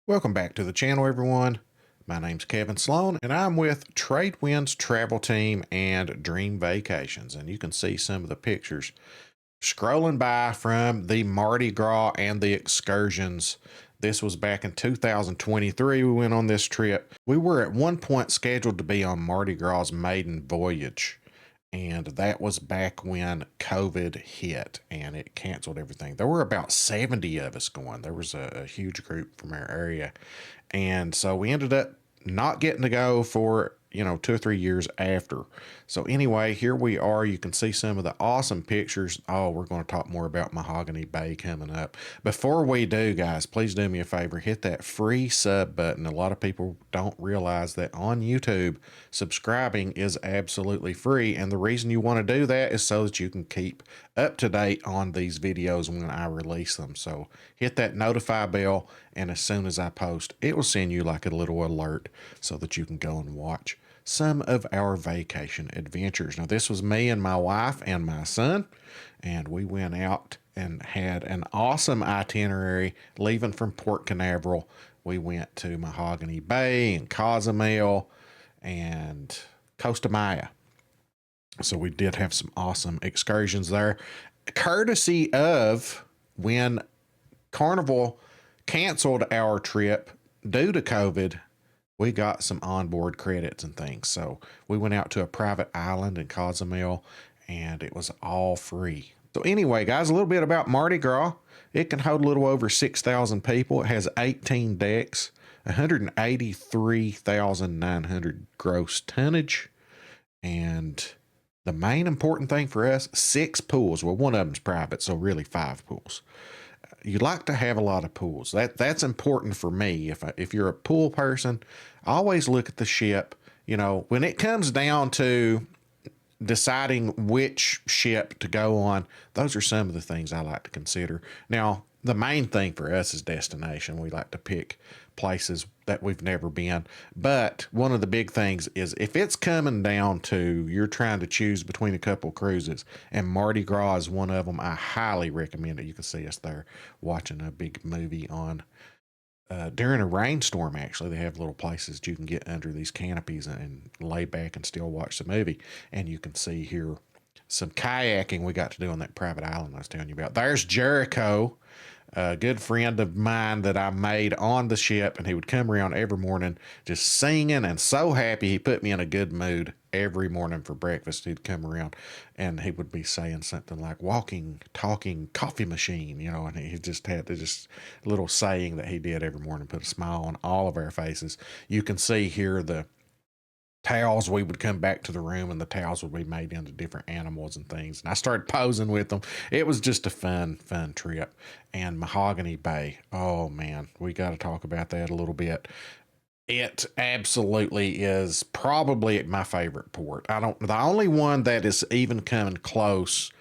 Welcome back to the channel, everyone. My name's Kevin Sloan, and I'm with Tradewinds Travel Team and Dream Vacations. And you can see some of the pictures scrolling by from the Mardi Gras and the excursions. This was back in 2023. We went on this trip. We were at one point scheduled to be on Mardi Gras' maiden voyage, and that was back when COVID hit and it canceled everything. There were about 70 of us going. There was a huge group from our area. And so we ended up not getting to go for, 2 or 3 years after. So anyway, here we are. You can see some of the awesome pictures. Oh, we're going to talk more about Mahogany Bay coming up. Before we do, guys, please do me a favor. Hit that free sub button. A lot of people don't realize that on YouTube, subscribing is absolutely free. And the reason you want to do that is so that you can keep up to date on these videos when I release them. So hit that notify bell, and as soon as I post, it will send you like a little alert so that you can go and watch some of our vacation adventures. Now, this was me and my wife and my son, and we went out and had an awesome itinerary. Leaving from Port Canaveral, we went to Mahogany Bay and Cozumel and Costa Maya. So we did have some awesome excursions there, courtesy of when Carnival canceled our trip due to COVID. We got some onboard credits and things. So we went out to a private island in Cozumel, and it was all free. So anyway, guys, a little bit about Mardi Gras. It can hold a little over 6,000 people. It has 18 decks, 183,900 gross tonnage. And the main important thing for us, 6 pools. Well, one of them's private, so really 5 pools. You like to have a lot of pools. That's important for me. If you're a pool person, always look at the ship. When it comes down to deciding which ship to go on, those are some of the things I like to consider. Now, the main thing for us is destination. We like to pick places that we've never been. But one of the big things is if it's coming down to you're trying to choose between a couple cruises, and Mardi Gras is one of them, I highly recommend it. You can see us there watching a big movie on during a rainstorm. Actually, they have little places you can get under these canopies and lay back and still watch the movie. And you can see here some kayaking we got to do on that private island I was telling you about. There's Jericho, a good friend of mine that I made on the ship, and he would come around every morning just singing and so happy. He put me in a good mood every morning for breakfast. He'd come around and he would be saying something like walking, talking coffee machine, and he just had this little saying that he did every morning, put a smile on all of our faces. You can see here the towels. We would come back to the room and the towels would be made into different animals and things. And I started posing with them. It was just a fun trip. And Mahogany Bay. Oh man, we got to talk about that a little bit. It absolutely is probably my favorite port. The only one that is even coming close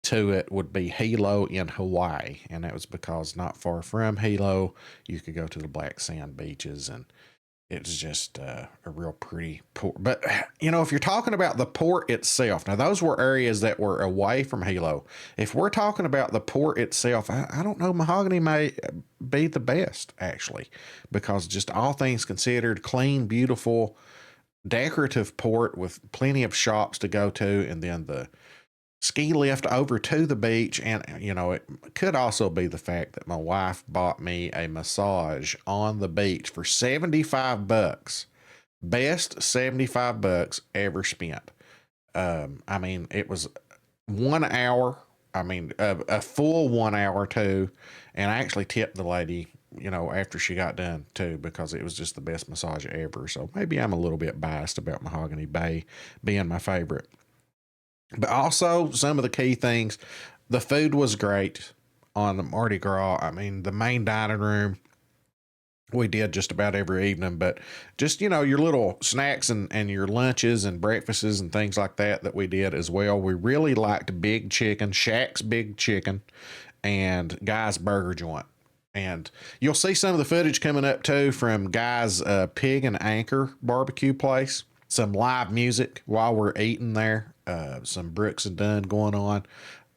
to it would be Hilo in Hawaii. And that was because not far from Hilo, you could go to the black sand beaches, and it's just a real pretty port. But, if you're talking about the port itself, now those were areas that were away from Hilo. If we're talking about the port itself, I don't know, Mahogany may be the best, actually, because just all things considered, clean, beautiful, decorative port with plenty of shops to go to, and then the ski lift over to the beach. And it could also be the fact that my wife bought me a massage on the beach for $75. Best $75 ever spent. It was 1 hour. A full 1 hour too. And I actually tipped the lady, after she got done too, because it was just the best massage ever. So maybe I'm a little bit biased about Mahogany Bay being my favorite. But also some of the key things, the food was great on the Mardi Gras. The main dining room, we did just about every evening, but just, your little snacks and your lunches and breakfasts and things like that we did as well. We really liked Big Chicken, Shaq's Big Chicken, and Guy's Burger Joint. And you'll see some of the footage coming up too from Guy's Pig and Anchor barbecue place. Some live music while we're eating there. some Brooks and Dunn going on,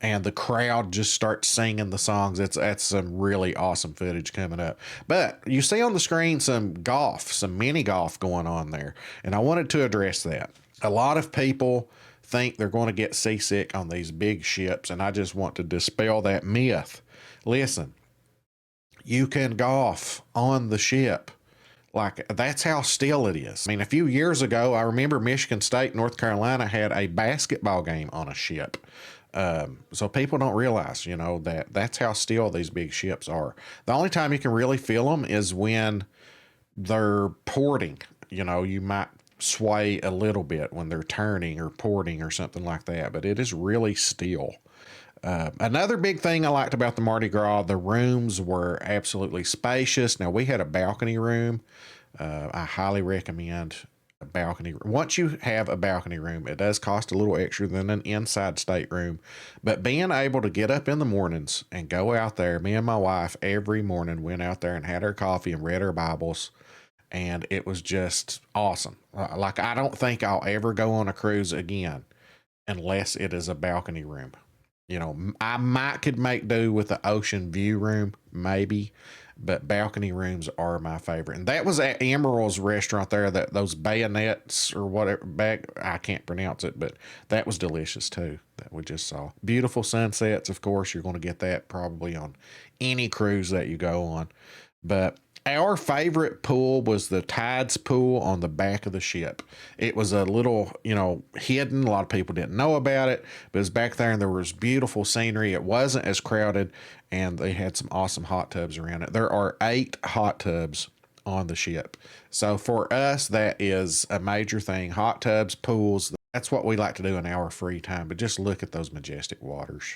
and the crowd just starts singing the songs. That's some really awesome footage coming up. But you see on the screen some golf, some mini golf going on there, and I wanted to address that. A lot of people think they're going to get seasick on these big ships, and I just want to dispel that myth. Listen, you can golf on the ship. Like, that's how still it is. I mean, a few years ago, I remember Michigan State, North Carolina had a basketball game on a ship. So people don't realize, you know, that that's how still these big ships are. The only time you can really feel them is when they're porting. You know, you might sway a little bit when they're turning or porting or something like that, but it is really still. Another big thing I liked about the Mardi Gras, the rooms were absolutely spacious. Now, we had a balcony room. I highly recommend a balcony. Once you have a balcony room, it does cost a little extra than an inside stateroom. But being able to get up in the mornings and go out there, me and my wife every morning went out there and had our coffee and read our Bibles. And it was just awesome. Like, I don't think I'll ever go on a cruise again unless it is a balcony room. You know, I could make do with the ocean view room, maybe, but balcony rooms are my favorite. And that was at Emerald's restaurant there, that those bayonets or whatever, I can't pronounce it, but that was delicious too, that we just saw. Beautiful sunsets, of course. You're going to get that probably on any cruise that you go on. But our favorite pool was the Tides pool on the back of the ship. It was a little, you know, hidden. A lot of people didn't know about it, but it was back there and there was beautiful scenery. It wasn't as crowded, and they had some awesome hot tubs around it. There are 8 hot tubs on the ship. So for us, that is a major thing. Hot tubs, pools, that's what we like to do in our free time. But just look at those majestic waters.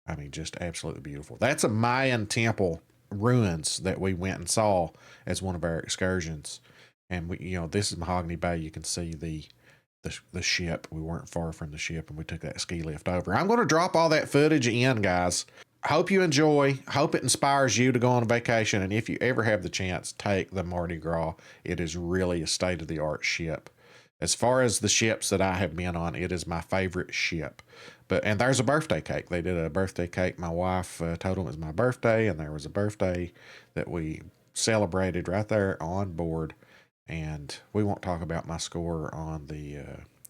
I mean, just absolutely beautiful. That's a Mayan temple ruins that we went and saw as one of our excursions. And we, you know, this is Mahogany Bay. You can see the ship. We weren't far from the ship, and we took that ski lift over. I'm going to drop all that footage in, guys. Hope you enjoy. Hope it inspires you to go on a vacation. And if you ever have the chance, take the Mardi Gras. It is really a state-of-the-art ship. As far as the ships that I have been on, it is my favorite ship. And there's a birthday cake. They did a birthday cake. My wife told them it was my birthday, and there was a birthday that we celebrated right there on board. And we won't talk about my score on the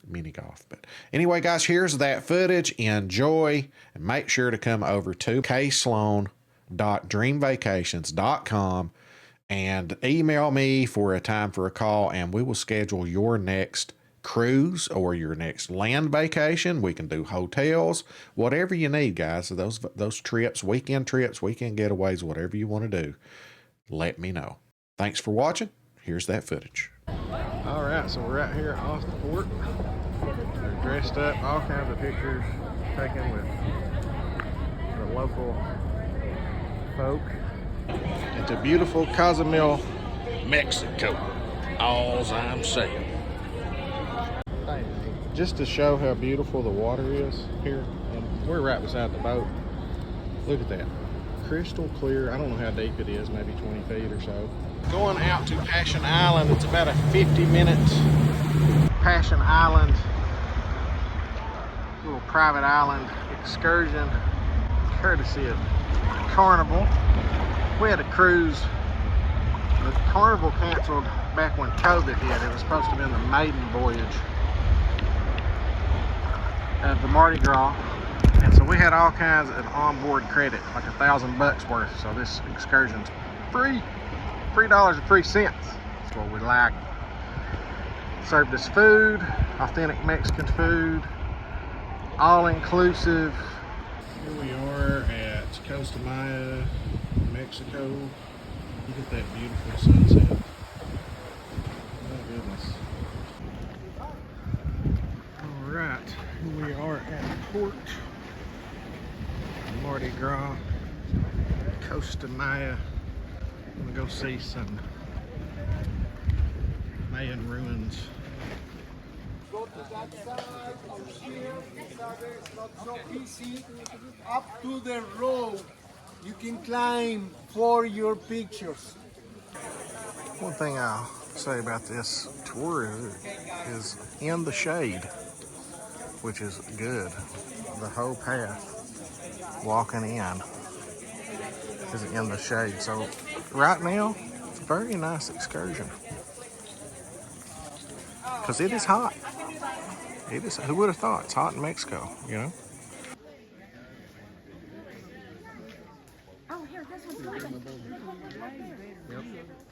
mini golf. But anyway, guys, here's that footage. Enjoy, and make sure to come over to ksloan.dreamvacations.com and email me for a time for a call, and we will schedule your next cruise or your next land vacation. We can do hotels, whatever you need, guys. Those trips, weekend getaways, whatever you want to do, let me know. Thanks for watching. Here's that footage. All right, so we're out here at Austin Port. They're dressed up, all kinds of pictures taken with the local folk. It's a beautiful Cozumel, Mexico. All's I'm saying. Just to show how beautiful the water is here, and we're right beside the boat. Look at that. Crystal clear. I don't know how deep it is, maybe 20 feet or so. Going out to Passion Island. It's about a 50-minute Passion Island, little private island excursion, courtesy of Carnival. We had a cruise. The Carnival canceled back when COVID hit. It was supposed to have been the maiden voyage of the Mardi Gras, and so we had all kinds of onboard credit, like $1,000 worth. So this excursion's free, $3.03. That's what we like. Served us food, authentic Mexican food, all inclusive. Here we are at Costa Maya, Mexico. Look at that beautiful sunset. Oh goodness. All right, here we are at port. Mardi Gras, Costa Maya. I'm gonna go see some Mayan ruins. Go to that side of here. It's not so easy. Up to the road, you can climb for your pictures. One thing I'll say about this tour is in the shade. which is good. The whole path walking in is in the shade. So right now, it's a very nice excursion because it is hot. It is. Who would have thought? It's hot in Mexico, you know? Oh, here, this one's good. Yep.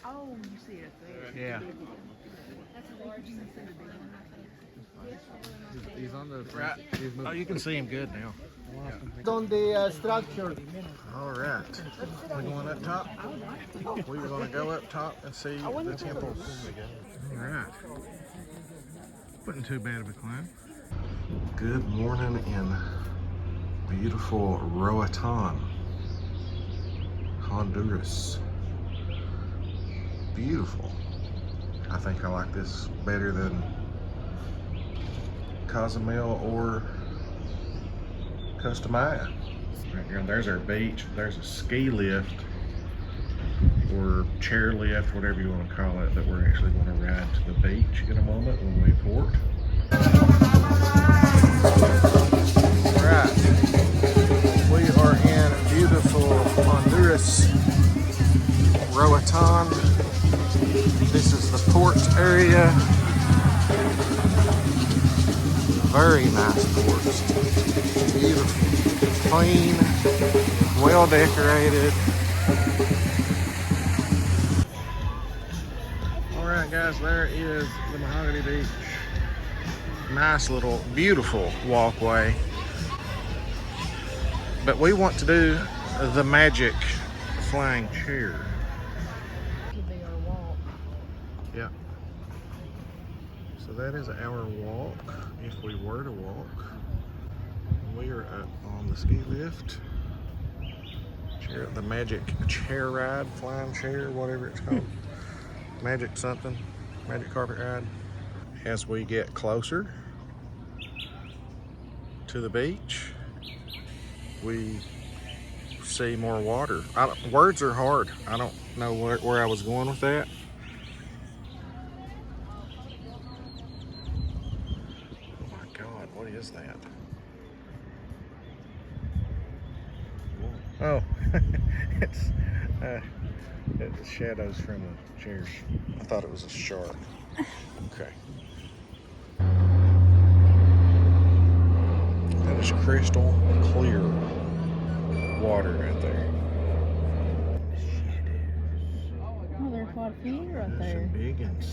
Oh, you see it there. Yeah. He's on the Right. Oh, you can see him good now. On the structure. All right. We're going up top. We were going to go up top and see the temples. All right. Wasn't too bad of a climb. Good morning in beautiful Roatan, Honduras. Beautiful. I think I like this better than Cozumel or Costa Maya. Right here, there's our beach. There's a ski lift or chair lift, whatever you want to call it, that we're actually going to ride to the beach in a moment when we port. Right, we are in beautiful Honduras, Roatan. This is the port area. Very nice port. Beautiful, clean, well decorated. Alright guys, there is the Mahogany Beach. Nice little, beautiful walkway. But we want to do the magic flying chair. Could be our walk. Yeah. So that is our walk, if we were to walk. We are up on the ski lift. Chair, the magic chair ride, flying chair, whatever it's called. Magic something, magic carpet ride. As we get closer to the beach, we see more water. Words are hard. I don't know where I was going with that. Oh my God, what is that? Oh, it's shadows from the chairs. I thought it was a shark. Okay. That is crystal clear water right there. Oh, there's quite a few right There's there. some big ones.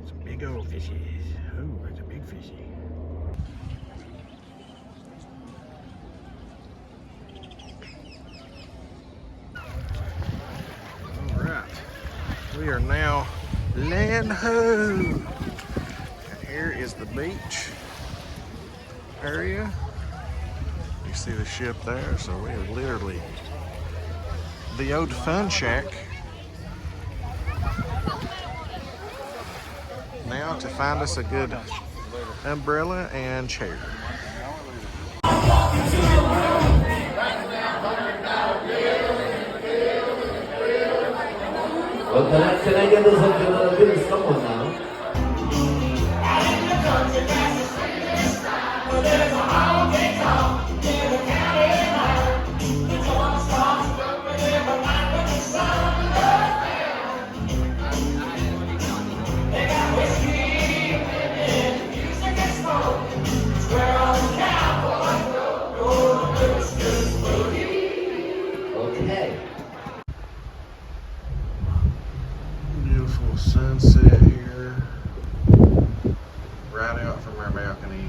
Some big old fishies. Oh, that's a big fishy. All right. We are now land ho. And here is the beach area. You see the ship there, so we are literally the old fun shack. Now to find us a good umbrella and chair. Well, can I get this a little someone now? Okay. Beautiful sunset here, right out from our balcony.